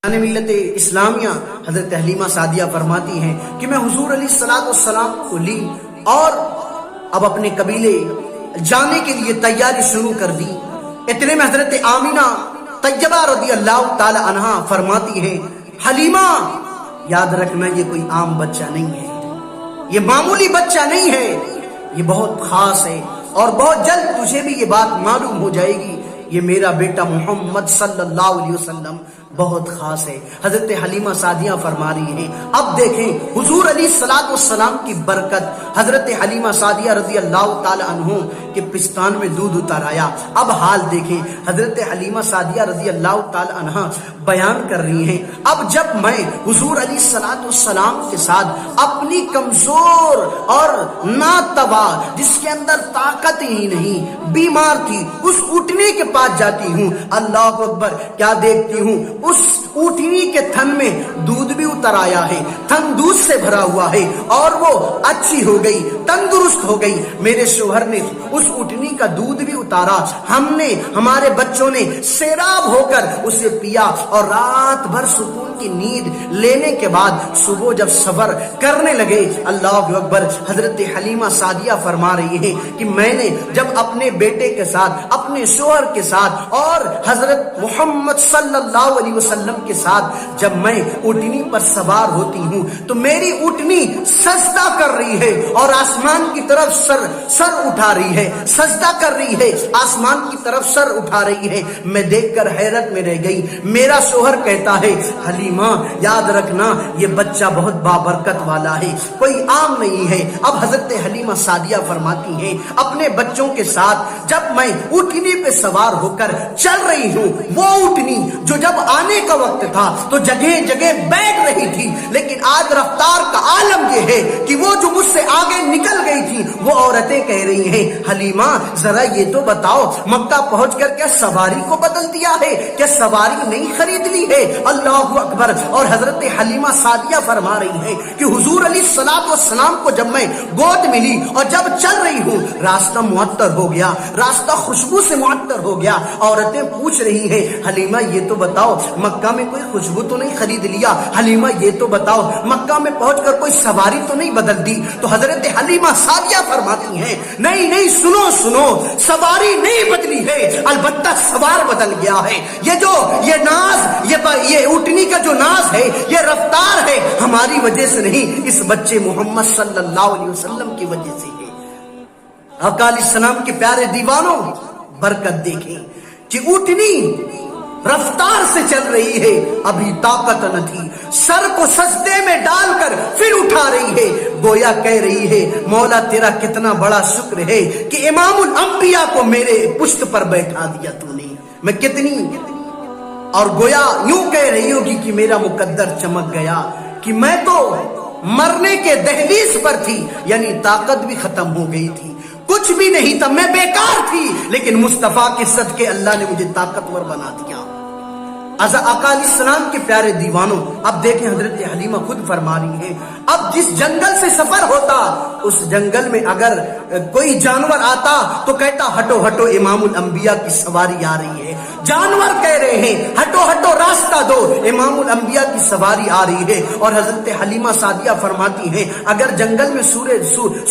ملت اسلامیہ حضرت حلیمہ سعدیہ فرماتی ہیں کہ میں حضور علیہ السلام کو لی اور اب اپنے قبیلے جانے کے لیے تیاری شروع کر دی۔ اتنے میں حضرت آمینہ طیبہ رضی اللہ تعالی عنہا فرماتی ہیں، حلیمہ یاد رکھنا یہ کوئی عام بچہ نہیں ہے، یہ معمولی بچہ نہیں ہے، یہ بہت خاص ہے اور بہت جلد تجھے بھی یہ بات معلوم ہو جائے گی، یہ میرا بیٹا محمد صلی اللہ علیہ وسلم بہت خاص ہے۔ حضرت حلیمہ سعدیہ فرما رہی ہیں، اب دیکھیں حضور علیہ السلام کی برکت، حضرت حلیمہ سعدیہ رضی اللہ تعالی عنہ کے پستان میں دودھ اتر آیا۔ اب حال دیکھیں، حضرت حلیمہ سعدیہ رضی اللہ تعالی عنہ بیان کر رہی ہیں، اب جب میں حضور علیہ السلام کے ساتھ اپنی کمزور اور ناتوا، جس کے اندر طاقت ہی نہیں، بیمار تھی، اس اونٹنی کے پاس جاتی ہوں، اللہ اکبر، کیا دیکھتی ہوں، اس اونٹنی کے تھن میں دودھ بھی اتر آیا ہے، تھن دودھ سے بھرا ہوا ہے اور وہ اچھی ہو گئی، تندرست ہو گئی۔ میرے شوہر نے اس اونٹنی کا دودھ بھی اتارا، ہم نے، ہمارے بچوں نے سیراب ہو کر اسے پیا اور رات بھر سکون کی نیند لینے کے بعد صبح جب سفر کرنے لگے، اللہ اکبر، حضرت حلیمہ سعدیہ فرما رہی ہیں کہ میں نے جب اپنے بیٹے کے ساتھ، اپنے شوہر کے ساتھ اور حضرت محمد صلی اللہ علیہ وسلم کے ساتھ جب میں اونٹنی پر سوار ہوتی ہوں تو میری اونٹنی سجدہ کر رہی ہے اور آسمان کی طرف سر اٹھا رہی ہے، سجدہ کر رہی ہے، آسمان کی طرف سر اٹھا رہی ہے۔ میں دیکھ کر حیرت میں رہ گئی۔ میرا شوہر کہتا ہے، حلیمہ یاد رکھنا یہ بچہ بہت بابرکت والا ہے، کوئی عام نہیں ہے۔ اب حضرت حلیمہ سعدیہ فرماتی ہیں، اپنے بچوں کے ساتھ جب میں اونٹنی پہ سوار ہو کر چل رہی ہوں، وہ اونٹنی جو جب آنے کا وقت تھا تو جگہ جگہ بیٹھ رہی تھی، لیکن آج رفتار کا عالم یہ ہے کہ وہ جو مجھ سے آگے نکل گئی تھی وہ عورتیں کہہ رہی ہیں، حلیمہ ذرا یہ تو بتاؤ، مکہ پہنچ کر کیا سواری کو بدل دیا ہے، کیا سواری نہیں خرید لی ہے؟ اللہ اکبر۔ اور حضرت حلیمہ سعدیہ فرما رہی ہیں کہ حضور علیہ السلام کو جب میں گود ملی اور جب چل رہی ہوں، راستہ معطر ہو گیا، راستہ خوشبو سے معطر ہو گیا۔ عورتیں پوچھ رہی ہیں، حلیمہ یہ تو بتاؤ مکہ میں کوئی خوشبو تو نہیں خرید لیا، حلیمہ یہ تو بتاؤ مکہ میں پہنچ کر کوئی سواری تو نہیں بدل دی؟ تو حضرت حلیمہ سعدیہ فرماتی ہیں، نہیں نہیں، سنو سنو، سواری نہیں بدلی ہے، البتہ سوار بدل گیا ہے۔ یہ ناز، یہ اونٹنی کا جو ناز ہے، یہ رفتار ہے، ہماری وجہ سے نہیں، اس بچے محمد صلی اللہ علیہ وسلم کی وجہ سے ہے۔ آقا علیہ السلام کے پیارے دیوانوں، برکت دیکھیں کہ اونٹنی رفتار سے چل رہی ہے، ابھی طاقت نہ تھی، سر کو سجدے میں ڈال کر پھر اٹھا رہی ہے، گویا کہہ رہی ہے، مولا تیرا کتنا بڑا شکر ہے کہ امام الانبیاء کو میرے پشت پر بیٹھا دیا تو نے، میں کتنی، اور گویا یوں کہہ رہی ہوگی کہ میرا مقدر چمک گیا کہ میں تو مرنے کے دہلیز پر تھی، یعنی طاقت بھی ختم ہو گئی تھی، کچھ بھی نہیں تھا، میں بیکار تھی، لیکن مصطفیٰ کے صدقے اللہ نے مجھے طاقتور بنا دیا۔ آقا علیہ السلام کے پیارے دیوانوں، اب دیکھیں حضرت حلیمہ خود فرما رہی ہیں، اب جس جنگل سے سفر ہوتا، اس جنگل میں اگر کوئی جانور آتا تو کہتا ہٹو ہٹو، امام الانبیاء کی سواری آ رہی ہے۔ جانور کہہ رہے ہیں ہٹو ہٹو، راستہ دو، امام الانبیاء کی سواری آ رہی ہے۔ اور حضرت حلیمہ سعدیہ فرماتی ہیں، اگر جنگل میں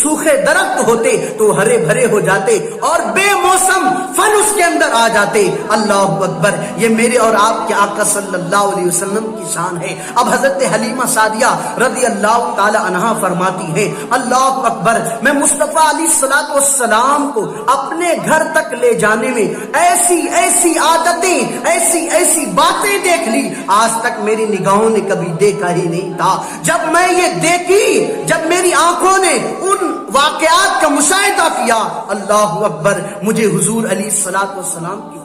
سوکھے درخت ہوتے تو ہرے بھرے ہو جاتے اور بے موسم پھل اس کے اندر آ جاتے۔ اللہ اکبر، یہ میرے اور آپ کے آقا صلی اللہ علیہ وسلم کی شان ہے۔ اب حضرت حلیمہ سعدیہ رضی اللہ تعالی عنہا فرماتی ہے، اللہ اکبر، میں مصطفیٰ علیہ السلام کو اپنے گھر تک لے جانے میں ایسی ایسی عادتیں، ایسی باتیں دیکھ لی، آج تک میری نگاہوں نے کبھی دیکھا ہی نہیں تھا۔ جب میں یہ دیکھی، جب میری آنکھوں نے ان واقعات کا مشاہدہ کیا، اللہ اکبر، مجھے حضور علیہ السلام کی